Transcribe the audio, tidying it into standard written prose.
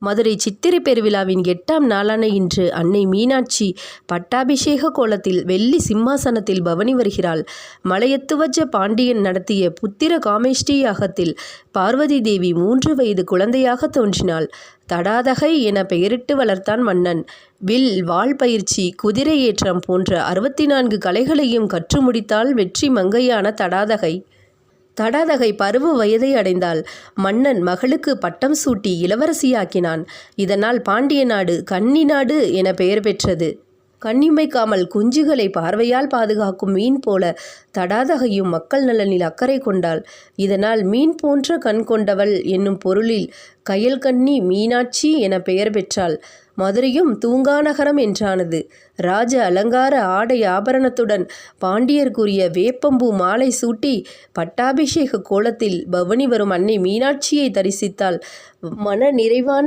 மதுரை சித்திரை பெருவிழாவின் 8ஆம் நாளான இன்று அன்னை மீனாட்சி பட்டாபிஷேக கோலத்தில் வெள்ளி சிம்மாசனத்தில் பவனி வருகிறாள். மலையத்துவஜ பாண்டியன் நடத்திய புத்திர காமேஷ்டி யாகத்தில் பார்வதி தேவி 3 வயது குழந்தையாக தோன்றினாள். தடாதகை என பெயரிட்டு வளர்த்தான் மன்னன். வில், வாள் பயிற்சி, குதிரை ஏற்றம் போன்ற 64 கலைகளையும் கற்று முடித்தாள் வெற்றி மங்கையான தடாதகை. தடாதகை பருவ வயதை அடைந்தாள். மன்னன் மகளுக்கு பட்டம் சூட்டி இளவரசியாக்கினான். இதனால் பாண்டிய நாடு கன்னி நாடு என பெயர் பெற்றது. கண்ணிமைக்காமல் குஞ்சுகளை பார்வையால் பாதுகாக்கும் மீன் போல தடாதகையும் மக்கள் நலனில் அக்கறை கொண்டாள். இதனால் மீன் போன்ற கண் கொண்டவள் என்னும் பொருளில் கயல்கன்னி மீனாட்சி என பெயர் பெற்றாள். மதுரையும் தூங்கா நகரம் என்றானது. ராஜ அலங்கார ஆடை ஆபரணத்துடன் பாண்டியர்க்குரிய வேப்பம்பூ மாலை சூட்டி பட்டாபிஷேக கோலத்தில் பவனி வரும் அன்னை மீனாட்சியை தரிசித்தால் மன நிறைவான